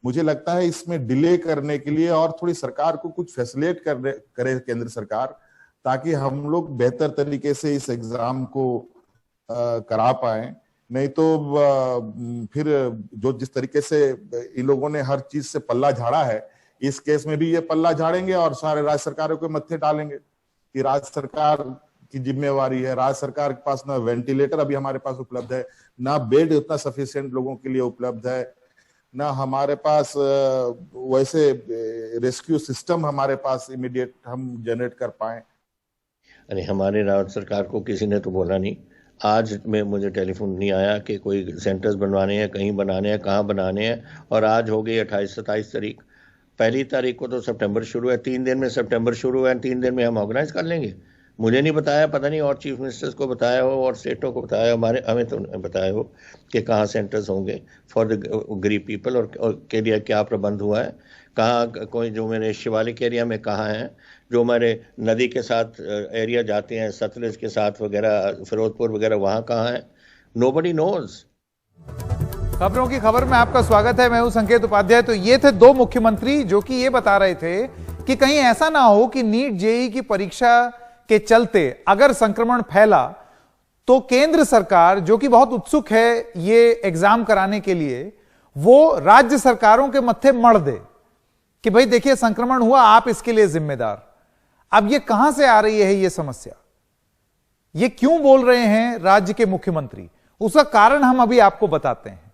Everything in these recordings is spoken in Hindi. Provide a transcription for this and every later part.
मुझे लगता है इसमें डिले करने के लिए और थोड़ी सरकार को कुछ फैसिलिटेट करे केंद्र सरकार, ताकि हम लोग बेहतर तरीके से इस एग्जाम को करा पाए। नहीं तो फिर जो जिस तरीके से इन लोगों ने हर चीज से पल्ला झाड़ा है, इस केस में भी ये पल्ला झाड़ेंगे और सारे राज्य सरकारों के मत्थे डालेंगे कि राज्य सरकार की जिम्मेवारी है। राज्य सरकार के पास ना वेंटिलेटर अभी हमारे पास उपलब्ध है, ना बेड उतना सफिशिएंट लोगों के लिए उपलब्ध है, ना हमारे पास वैसे रेस्क्यू सिस्टम हमारे पास इमीडिएट हम जनरेट कर पाए। अरे हमारे राज्य सरकार को किसी ने तो बोला नहीं, आज में मुझे टेलीफोन नहीं आया कि कोई सेंटर्स बनवाने हैं, कहीं बनाने हैं, कहाँ बनाने हैं। और आज हो गई 28-27 तारीख, पहली तारीख को तो सितंबर शुरू है, 3 दिन में सितंबर शुरू है, 3 दिन में हम ऑर्गेनाइज कर लेंगे। मुझे नहीं बताया, पता नहीं और चीफ मिनिस्टर्स को बताया हो और स्टेटों को बताया हो, हमें तो बताया हो कि कहाँ सेंटर्स होंगे फॉर द गरीब पीपल और के लिए क्या प्रबंध हुआ है, कहाँ कोई जो मेरे शिवालिक एरिया में कहाँ है, जो हमारे नदी के साथ एरिया जाते हैं सतलुज के साथ वगैरह, फिरोजपुर वगैरह, वहाँ कहाँ है, नोबडी नोज। खबरों की खबर में आपका स्वागत है, मैं हूं संकेत उपाध्याय। तो ये थे दो मुख्यमंत्री जो कि ये बता रहे थे कि कहीं ऐसा ना हो कि नीट जेईई की परीक्षा के चलते अगर संक्रमण फैला तो केंद्र सरकार, जो कि बहुत उत्सुक है ये एग्जाम कराने के लिए, वो राज्य सरकारों के मत्थे मढ़ दे कि भाई देखिए संक्रमण हुआ, आप इसके लिए जिम्मेदार। अब ये कहां से आ रही है ये समस्या, ये क्यों बोल रहे हैं राज्य के मुख्यमंत्री, उसका कारण हम अभी आपको बताते हैं।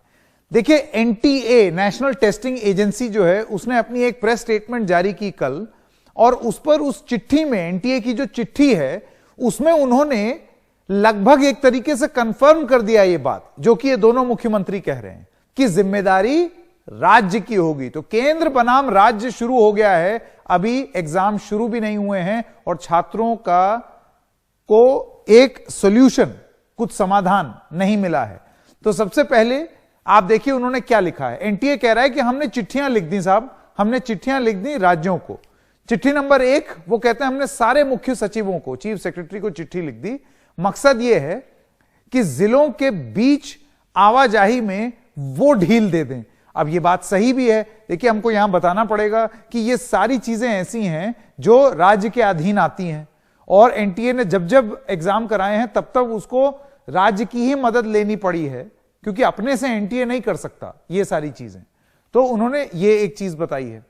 देखिए, एनटीए नेशनल टेस्टिंग एजेंसी जो है, उसने अपनी एक प्रेस स्टेटमेंट जारी की कल, और उस पर उस चिट्ठी में, एनटीए की जो चिट्ठी है उसमें उन्होंने लगभग एक तरीके से कंफर्म कर दिया ये बात जो कि ये दोनों मुख्यमंत्री कह रहे हैं कि जिम्मेदारी राज्य की होगी। तो केंद्र बनाम राज्य शुरू हो गया है, अभी एग्जाम शुरू भी नहीं हुए हैं और छात्रों को एक सॉल्यूशन, कुछ समाधान नहीं मिला है। तो सबसे पहले आप देखिए उन्होंने क्या लिखा है। एनटीए कह रहा है कि हमने चिट्ठियां लिख दी साहब, हमने चिट्ठियां लिख दी राज्यों को। चिट्ठी नंबर 1, वो कहते हैं हमने सारे मुख्य सचिवों को, चीफ सेक्रेटरी को चिट्ठी लिख दी। मकसद यह है कि जिलों के बीच आवाजाही में वो ढील दे दें। अब ये बात सही भी है। देखिए, हमको यहां बताना पड़ेगा कि ये सारी चीजें ऐसी हैं जो राज्य के अधीन आती हैं, और एनटीए ने जब जब एग्जाम कराए हैं तब तब उसको राज्य की ही मदद लेनी पड़ी है, क्योंकि अपने से एनटीए नहीं कर सकता ये सारी चीजें। तो उन्होंने ये एक चीज बताई है।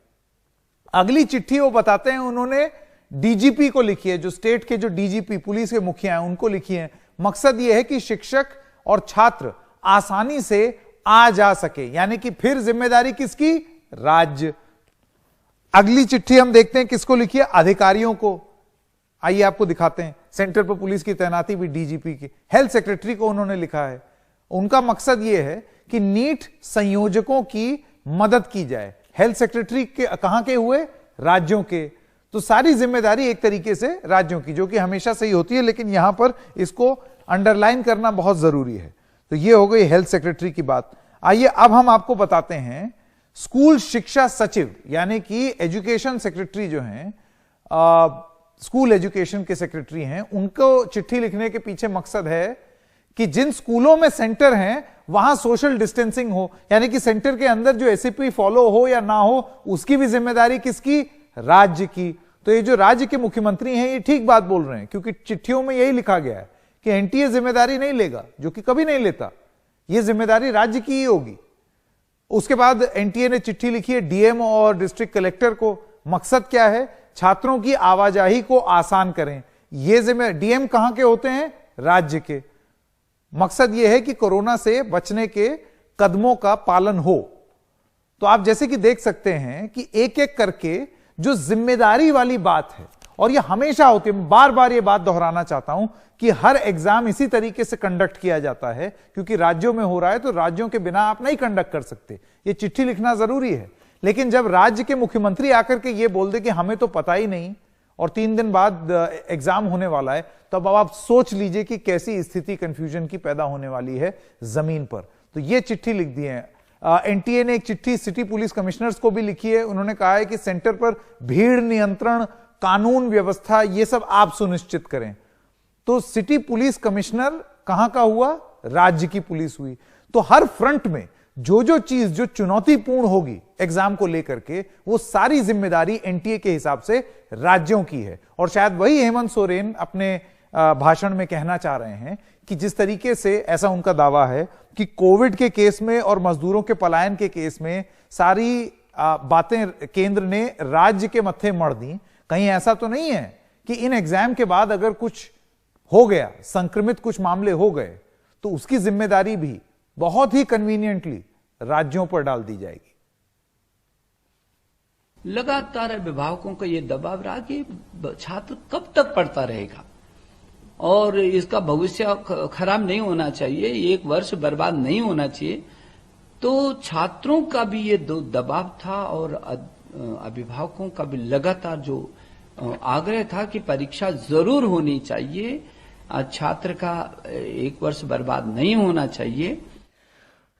अगली चिट्ठी वो बताते हैं उन्होंने डीजीपी को लिखी है, जो स्टेट के जो डीजीपी पुलिस के मुखिया हैं उनको लिखी है। मकसद ये है कि शिक्षक और छात्र आसानी से आ जा सके, यानी कि फिर जिम्मेदारी किसकी? राज्य। अगली चिट्ठी हम देखते हैं किसको लिखी है? अधिकारियों को। आइए आपको दिखाते हैं। सेंटर पर पुलिस की तैनाती भी डीजीपी की, हेल्थ सेक्रेटरी को उन्होंने लिखा है। उनका मकसद यह है कि नीट संयोजकों की मदद की जाए। हेल्थ सेक्रेटरी के कहां के हुए? राज्यों के। तो सारी जिम्मेदारी एक तरीके से राज्यों की, जो कि हमेशा सही होती है, लेकिन यहां पर इसको अंडरलाइन करना बहुत जरूरी है। तो ये हो गई हेल्थ सेक्रेटरी की बात। आइए अब हम आपको बताते हैं स्कूल शिक्षा सचिव, यानी कि एजुकेशन सेक्रेटरी जो हैं, स्कूल एजुकेशन के सेक्रेटरी हैं, उनको चिट्ठी लिखने के पीछे मकसद है कि जिन स्कूलों में सेंटर हैं वहां सोशल डिस्टेंसिंग हो, यानी कि सेंटर के अंदर जो एसओपी फॉलो हो या ना हो, उसकी भी जिम्मेदारी किसकी? राज्य की। तो ये जो राज्य के मुख्यमंत्री हैं ये ठीक बात बोल रहे हैं, क्योंकि चिट्ठियों में यही लिखा गया है कि एनटीए जिम्मेदारी नहीं लेगा, जो कि कभी नहीं लेता। यह जिम्मेदारी राज्य की ही होगी। उसके बाद एनटीए ने चिट्ठी लिखी है डीएम और डिस्ट्रिक्ट कलेक्टर को। मकसद क्या है? छात्रों की आवाजाही को आसान करें। ये जिम्मेदारी डीएम कहां के होते हैं? राज्य के। मकसद यह है कि कोरोना से बचने के कदमों का पालन हो। तो आप जैसे कि देख सकते हैं कि एक एक करके जो जिम्मेदारी वाली बात है, और यह हमेशा होती है, बार बार यह बात दोहराना चाहता हूं कि हर एग्जाम इसी तरीके से कंडक्ट किया जाता है, क्योंकि राज्यों में हो रहा है तो राज्यों के बिना आप नहीं कंडक्ट कर सकते। यह चिट्ठी लिखना जरूरी है, लेकिन जब राज्य के मुख्यमंत्री आकर के यह बोल दे कि हमें तो पता ही नहीं और 3 दिन बाद एग्जाम होने वाला है, तब अब आप सोच लीजिए कि कैसी स्थिति कंफ्यूजन की पैदा होने वाली है जमीन पर। तो यह चिट्ठी लिख दी है। एनटीए ने एक चिट्ठी सिटी पुलिस कमिश्नर्स को भी लिखी है। उन्होंने कहा है कि सेंटर पर भीड़ नियंत्रण, कानून व्यवस्था, यह सब आप सुनिश्चित करें। तो सिटी पुलिस कमिश्नर कहां का हुआ? राज्य की पुलिस हुई। तो हर फ्रंट में जो चीज जो चुनौतीपूर्ण होगी एग्जाम को लेकर के, वो सारी जिम्मेदारी एनटीए के हिसाब से राज्यों की है। और शायद वही हेमंत सोरेन अपने भाषण में कहना चाह रहे हैं कि जिस तरीके से, ऐसा उनका दावा है कि कोविड के केस में और मजदूरों के पलायन के केस में सारी बातें केंद्र ने राज्य के मत्थे मढ़ दी, कहीं ऐसा तो नहीं है कि इन एग्जाम के बाद अगर कुछ हो गया, संक्रमित कुछ मामले हो गए, तो उसकी जिम्मेदारी भी बहुत ही कन्वीनियंटली राज्यों पर डाल दी जाएगी। लगातार अभिभावकों का यह दबाव रहा कि छात्र कब तक पढ़ता रहेगा और इसका भविष्य खराब नहीं होना चाहिए, एक वर्ष बर्बाद नहीं होना चाहिए। तो छात्रों का भी ये दबाव था और अभिभावकों का भी लगातार जो आग्रह था कि परीक्षा जरूर होनी चाहिए, छात्र का एक वर्ष बर्बाद नहीं होना चाहिए।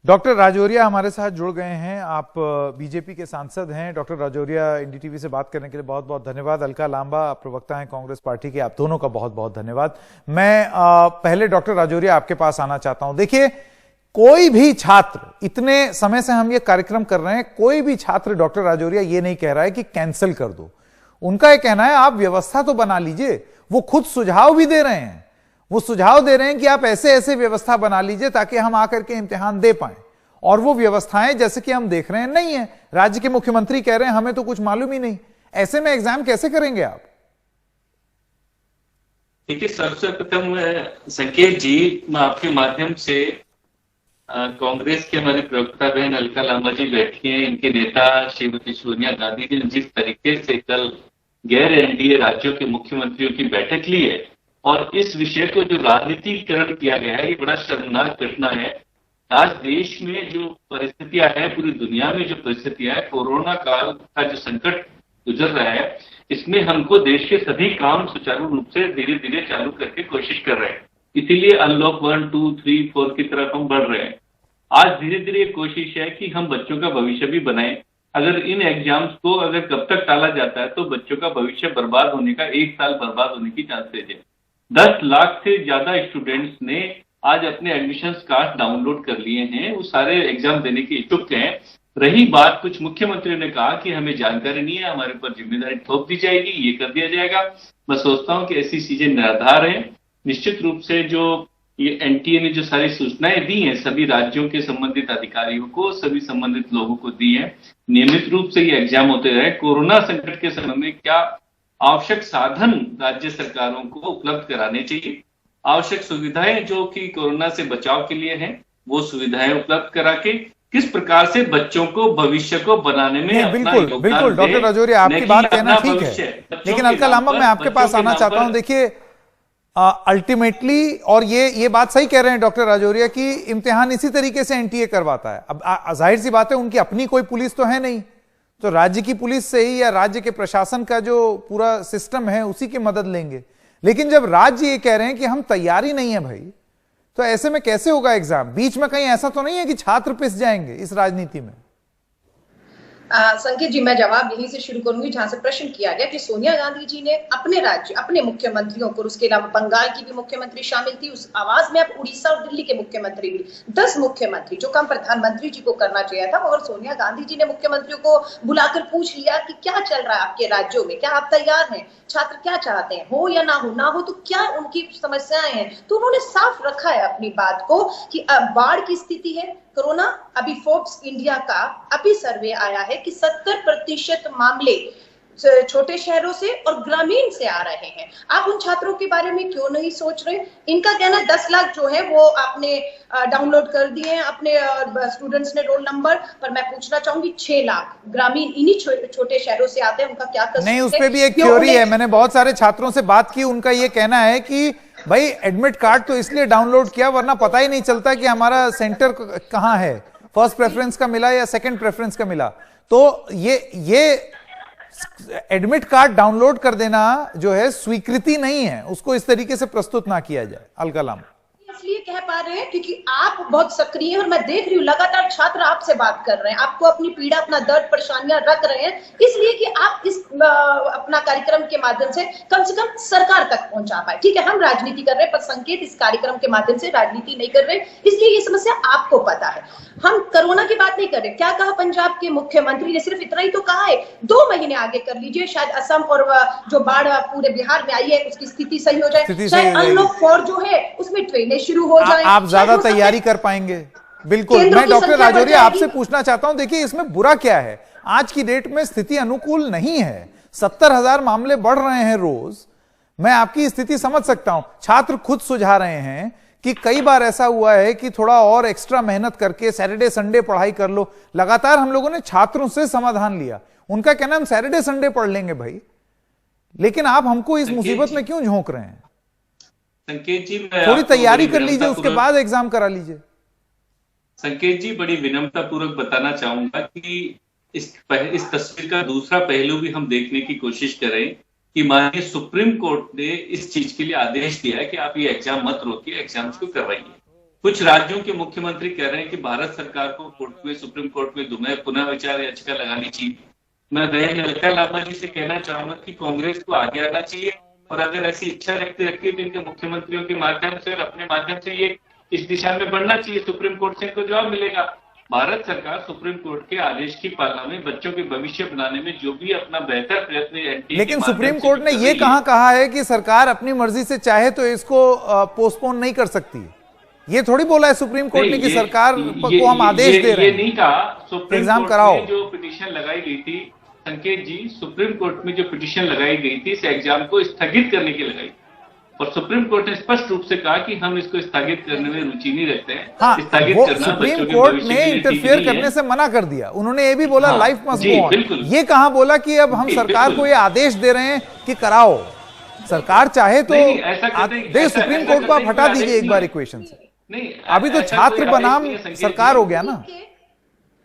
डॉक्टर राजौरिया हमारे साथ जुड़ गए हैं। आप बीजेपी के सांसद हैं। डॉक्टर राजौरिया, एनडीटीवी से बात करने के लिए बहुत बहुत धन्यवाद। अलका लांबा, प्रवक्ता हैं कांग्रेस पार्टी के, आप दोनों का बहुत बहुत धन्यवाद। मैं पहले डॉक्टर राजौरिया आपके पास आना चाहता हूं। देखिए, कोई भी छात्र, इतने समय से हम ये कार्यक्रम कर रहे हैं, कोई भी छात्र, डॉक्टर राजौरिया, ये नहीं कह रहा है कि कैंसिल कर दो। उनका ये कहना है आप व्यवस्था तो बना लीजिए। वो खुद सुझाव भी दे रहे हैं, वो सुझाव दे रहे हैं कि आप ऐसे ऐसे व्यवस्था बना लीजिए ताकि हम आकर के इम्तिहान दे पाएं। और वो व्यवस्थाएं जैसे कि हम देख रहे हैं नहीं है। राज्य के मुख्यमंत्री कह रहे हैं हमें तो कुछ मालूम ही नहीं। ऐसे में एग्जाम कैसे करेंगे आप? देखिए, सबसे प्रथम संकेत जी, मैं आपके माध्यम से कांग्रेस के हमारे प्रवक्ता बहन अलका लांबा जी बैठी हैं, इनके नेता श्रीमती सोनिया गांधी जी ने जिस तरीके से कल गैर एनडीए राज्यों के मुख्यमंत्रियों की बैठक ली है और इस विषय को जो राजनीतिकरण किया गया है, ये बड़ा शर्मनाक घटना है। आज देश में जो परिस्थितियां हैं, पूरी दुनिया में जो परिस्थितियां हैं, कोरोना काल का जो संकट गुजर रहा है, इसमें हमको देश के सभी काम सुचारू रूप से धीरे धीरे चालू करके कोशिश कर रहे हैं। इसीलिए अनलॉक 1, 2, 3, 4 की तरफ हम बढ़ रहे हैं। आज धीरे धीरे कोशिश है कि हम बच्चों का भविष्य भी बनाएं। अगर इन एग्जाम्स को अगर कब तक टाला जाता है तो बच्चों का भविष्य बर्बाद होने का, एक साल बर्बाद होने की चांसेज है। 10 लाख से ज्यादा स्टूडेंट्स ने आज अपने एडमिशन कार्ड डाउनलोड कर लिए हैं, वो सारे एग्जाम देने के इच्छुक हैं। रही बात, कुछ मुख्यमंत्री ने कहा कि हमें जानकारी नहीं है, हमारे ऊपर जिम्मेदारी थोप दी जाएगी, ये कर दिया जाएगा। मैं सोचता हूं कि ऐसी चीजें निराधार हैं। निश्चित रूप से जो ये एनटीए ने जो सारी सूचनाएं दी हैं सभी राज्यों के संबंधित अधिकारियों को, सभी संबंधित लोगों को दी है, नियमित रूप से ये एग्जाम होते रहे। कोरोना संकट के समय में क्या आवश्यक साधन राज्य सरकारों को उपलब्ध कराने चाहिए, आवश्यक सुविधाएं जो कि कोरोना से बचाव के लिए हैं, वो सुविधाएं उपलब्ध करा के किस प्रकार से बच्चों को भविष्य को बनाने में बिल्कुल बिल्कुल डॉक्टर राजौरिया, आपकी बात कहना ठीक है, लेकिन अलका लांबा मैं आपके पास आना चाहता हूं। देखिए, अल्टीमेटली, और ये बात सही कह रहे हैं डॉक्टर राजौरिया कि इम्तिहान इसी तरीके से एनटीए करवाता है। अब जाहिर सी बात है, उनकी अपनी कोई पुलिस तो है नहीं, तो राज्य की पुलिस से ही या राज्य के प्रशासन का जो पूरा सिस्टम है उसी की मदद लेंगे। लेकिन जब राज्य ये कह रहे हैं कि हम तैयारी नहीं है भाई, तो ऐसे में कैसे होगा एग्जाम? बीच में कहीं ऐसा तो नहीं है कि छात्र पिस जाएंगे इस राजनीति में? संकेत जी, मैं जवाब यहीं से शुरू करूंगी जहां से प्रश्न किया गया कि सोनिया गांधी जी ने अपने राज्य, अपने मुख्यमंत्रियों को, उसके अलावा बंगाल की भी मुख्यमंत्री शामिल थी उस आवाज में, अब उड़ीसा और दिल्ली के मुख्यमंत्री भी, 10 मुख्यमंत्री, जो काम प्रधानमंत्री जी को करना चाहिए था, मगर सोनिया गांधी जी ने मुख्यमंत्रियों को बुलाकर पूछ लिया कि क्या चल रहा है आपके राज्यों में, क्या आप तैयार हैं, छात्र क्या चाहते हैं, हो या ना हो तो क्या उनकी समस्याएं हैं। तो उन्होंने साफ रखा है अपनी बात को कि बाढ़ की स्थिति है, कोरोना, अभी फोर्ब्स इंडिया का अभी सर्वे आया है कि 70% मामले छोटे शहरों से और ग्रामीण से आ रहे हैं। आप उन छात्रों के बारे में क्यों नहीं सोच रहे? इनका कहना 10 लाख जो है वो आपने डाउनलोड कर दिए हैं अपने स्टूडेंट्स ने रोल नंबर, पर मैं पूछना चाहूंगी 6 लाख ग्रामीण इन्हीं छोटे शहरों से आते हैं, उनका क्या कसूर है? नहीं, उस पर भी एक थ्योरी है। मैंने बहुत सारे छात्रों से बात की, उनका ये कहना है कि भाई एडमिट कार्ड तो इसलिए डाउनलोड किया वरना पता ही नहीं चलता कि हमारा सेंटर कहां है, फर्स्ट प्रेफरेंस का मिला या सेकंड प्रेफरेंस का मिला। तो ये एडमिट कार्ड डाउनलोड कर देना जो है स्वीकृति नहीं है, उसको इस तरीके से प्रस्तुत ना किया जाए। अलका लांबा, इसलिए कह पा रहे हैं क्योंकि आप बहुत सक्रिय हैं और मैं देख रही हूँ लगातार छात्र आपसे बात कर रहे हैं, आपको अपनी पीड़ा, अपना दर्द, परेशानियां रख रहे हैं, इसलिए कि आप इस अपना कार्यक्रम के माध्यम से कम सरकार तक पहुंचा पाए। ठीक है, हम राजनीति कर रहे हैं, पर संकेत इस कार्यक्रम के माध्यम से राजनीति नहीं कर रहे, इसलिए ये समस्या आपको पता है। हम कोरोना की बात नहीं कर रहे। क्या कहा पंजाब के मुख्यमंत्री ने? सिर्फ इतना ही तो कहा है, 2 महीने आगे कर लीजिए, शायद असम और जो बाढ़ पूरे बिहार में आई है उसकी स्थिति सही हो जाए, शायद अनलॉक 4 जो है उसमें ट्रेनें शुरू हो जाए, आप ज्यादा तैयारी कर पाएंगे। बिल्कुल, मैं डॉक्टर राजौरिया आपसे पूछना चाहता हूं, देखिए इसमें बुरा क्या है? आज की डेट में स्थिति अनुकूल नहीं है, 70,000 मामले बढ़ रहे हैं रोज। मैं आपकी स्थिति समझ सकता हूं। छात्र खुद सुझा रहे हैं कि कई बार ऐसा हुआ है कि थोड़ा और एक्स्ट्रा मेहनत करके सैटरडे संडे पढ़ाई कर लो। लगातार हम लोगों ने छात्रों से समाधान लिया, उनका कहना हम सैटरडे संडे पढ़ लेंगे भाई, लेकिन आप हमको इस मुसीबत में क्यों झोंक रहे हैं? संकेत जी, थोड़ी तैयारी कर लीजिए, उसके बाद एग्जाम करा लीजिए। संकेत जी, बड़ी विनम्रता पूर्वक बताना चाहूंगा कि इस तस्वीर का दूसरा पहलू भी हम देखने की कोशिश करें कि माननीय सुप्रीम कोर्ट ने इस चीज के लिए आदेश दिया है कि आप ये एग्जाम मत रोकिए, एग्जाम्स को करवाइए। कुछ राज्यों के मुख्यमंत्री कह रहे हैं कि भारत सरकार को सुप्रीम कोर्ट में पुनः विचार याचिका लगानी चाहिए। मैं बहन अलका लांबा जी से कहना चाहूंगा कि कांग्रेस को आगे आना चाहिए, और अगर ऐसी इच्छा रखती है तो इनके मुख्यमंत्रियों के माध्यम से और अपने माध्यम से ये इस दिशा में बढ़ना चाहिए। सुप्रीम कोर्ट से इनको जवाब मिलेगा। भारत सरकार सुप्रीम कोर्ट के आदेश की पालना में, बच्चों के भविष्य बनाने में जो भी अपना बेहतर प्रयत्न, लेकिन सुप्रीम कोर्ट ने ये कहा है कि सरकार अपनी मर्जी से चाहे तो इसको पोस्टपोन नहीं कर सकती। ये थोड़ी बोला है सुप्रीम कोर्ट ने कि सरकार को हम आदेश दे रहे हैं। ये नहीं कहा। सुप्रीम एग्जाम कोर्ट कराओ। में जो पिटीशन लगाई गई थी संकेत जी, सुप्रीम कोर्ट में जो पिटीशन लगाई गई थी इस एग्जाम को स्थगित करने की लगाई, और सुप्रीम कोर्ट ने स्पष्ट रूप से कहा कि हम इसको स्थगित करने में रुचि नहीं रखते हैं। हाँ, स्थगित वो करना सुप्रीम कोर्ट ने इंटरफेयर करने से मना कर दिया। उन्होंने ये भी बोला लाइफ मस्ट गो ऑन। ये कहां बोला कि अब हम सरकार को ये आदेश दे रहे हैं कि कराओ। सरकार चाहे तो दे, सुप्रीम कोर्ट को आप हटा दीजिए एक बार इक्वेशन से। अभी तो छात्र बनाम सरकार हो गया ना।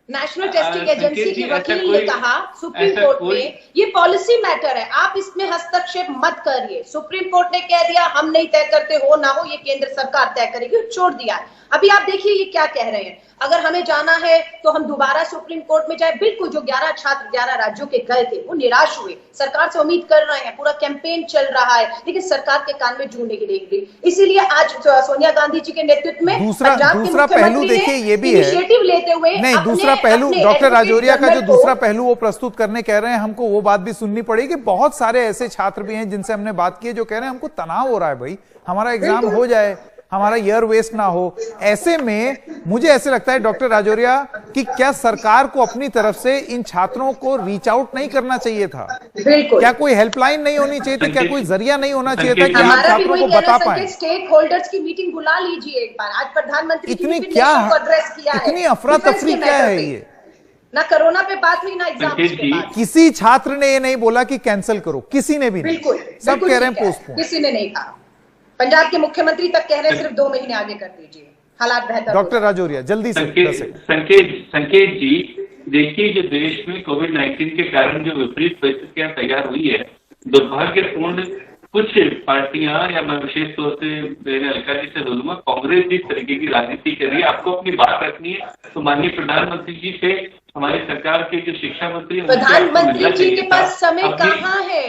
नेशनल टेस्टिंग एजेंसी के वकील ने कहा सुप्रीम कोर्ट में ये पॉलिसी मैटर है, आप इसमें हस्तक्षेप मत करिए। सुप्रीम कोर्ट ने कह दिया हम नहीं तय करते, हो ना हो ये केंद्र सरकार तय करेगी, छोड़ दिया। अभी आप देखिए ये क्या कह रहे हैं, अगर हमें जाना है तो हम दोबारा सुप्रीम कोर्ट में जाए। बिल्कुल, जो 11 छात्र 11 राज्यों के गए थे वो निराश हुए, सरकार से उम्मीद कर रहे हैं, पूरा कैंपेन चल रहा है, लेकिन सरकार के कान में जूं नहीं गई। इसीलिए आज सोनिया गांधी जी के नेतृत्व में दूसरा पहलू देखिए ये भी है, इनिशिएटिव लेते हुए नहीं, दूसरा पहलू डॉक्टर राजौरिया का जो दूसरा पहलू वो प्रस्तुत करने कह रहे हैं, हमको वो बात भी सुननी पड़ेगी। बहुत सारे ऐसे छात्र भी हैं जिनसे हमने बात की है जो कह रहे हैं हमको तनाव हो रहा है भाई, हमारा एग्जाम हो जाए, हमारा ईयर वेस्ट ना हो। ऐसे में मुझे ऐसे लगता है डॉक्टर राजौरिया कि क्या सरकार को अपनी तरफ से इन छात्रों को रीच आउट नहीं करना चाहिए था? क्या कोई हेल्पलाइन नहीं होनी चाहिए थी? क्या कोई जरिया नहीं होना चाहिए था कि हम छात्रों को बता पाए? स्टेक होल्डर्स की मीटिंग बुला लीजिए एक बार। आज प्रधानमंत्री इतनी क्या इतनी अफरा तफरी क्या है? ये ना कोरोना पे बात हुई ना एग्जाम पे बात। किसी छात्र ने ये नहीं बोला कि कैंसिल करो, किसी ने भी नहीं। बिल्कुल, सब कह रहे हैं पोस्टपोन। किसी ने नहीं कहा। पंजाब के मुख्यमंत्री तक कह रहे हैं सिर्फ 2 महीने आगे कर दीजिए, हालात बेहतर। डॉक्टर राजौरिया जल्दी से संकेत जी, देखिए जो देश में कोविड-19 के कारण जो विपरीत परिस्थितियां तैयार हुई है, दुर्भाग्यपूर्ण कुछ पार्टियां, या मैं विशेष तौर से मेरे अलका जी से बोलूंगा, कांग्रेस जिस तरीके की राजनीति कर रही है, आपको अपनी बात रखनी है तो माननीय प्रधानमंत्री जी से, हमारी सरकार के जो शिक्षा मंत्री, प्रधानमंत्री जी के पास समय कहाँ है?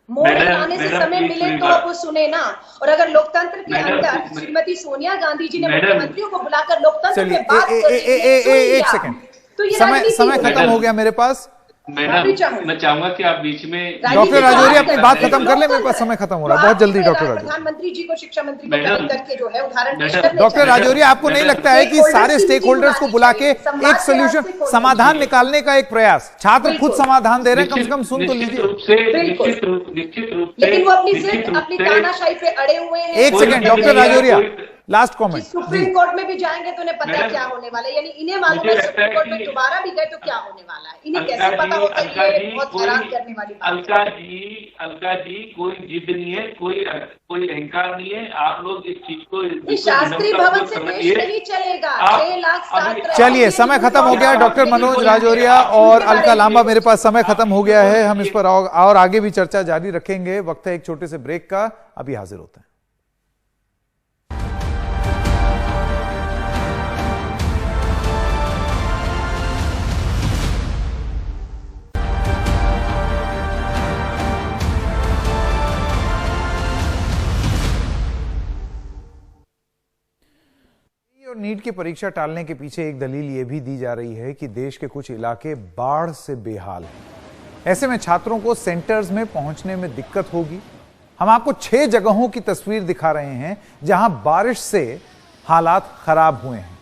मोदी आने से समय मिले तो आप वो सुने ना। और अगर लोकतंत्र के अंदर श्रीमती सोनिया गांधी जी ने मुख्यमंत्रियों को बुलाकर लोकतंत्र में बात एक सेकंड, समय खत्म हो गया मेरे पास। मैडम मैं चाहूंगा कि आप बीच में डॉक्टर राजौरिया अपनी बात खत्म कर ले, मेरे पास समय खत्म हो रहा है बहुत जल्दी। डॉक्टर राजौरिया, प्रधानमंत्री जी को शिक्षा मंत्री को करके जो है उदाहरण। डॉक्टर राजौरिया, आपको नहीं लगता है कि सारे स्टेक होल्डर्स को बुला के एक सोल्यूशन, समाधान निकालने का एक प्रयास, छात्र खुद समाधान दे रहे हैं, कम से कम सुन तो लीजिए। निश्चित रूप से, लेकिन वो अपनी जिद, अपनी तानाशाही पे अड़े हुए हैं। एक second doctor Rajoria, last comment. Supreme court में भी जाएंगे तो उन्हें पता है क्या होने वाला है, यानी इन्हें मालूम है सुप्रीम कोर्ट में दोबारा भी गए तो क्या होने वाला है, इन्हें कैसे पता होता है? ये बहुत हैरान करने वाली बात। अलका जी कोई जिद नहीं है, कोई अहंकार नहीं है। आप लोग इस चीज को, शास्त्री भवन से देश नहीं चलेगा। 6 लाख। चलिए समय खत्म हो गया। डॉक्टर मनोज राजौरिया और अलका लांबा, मेरे पास समय खत्म हो गया है। हम इस पर और आगे भी चर्चा जारी रखेंगे। वक्त है एक छोटे से ब्रेक का, अभी हाजिर होते हैं। नीट की परीक्षा टालने के पीछे एक दलील यह भी दी जा रही है कि देश के कुछ इलाके बाढ़ से बेहाल हैं। ऐसे में छात्रों को सेंटर्स में पहुंचने में दिक्कत होगी। हम आपको 6 जगहों की तस्वीर दिखा रहे हैं जहां बारिश से हालात खराब हुए हैं।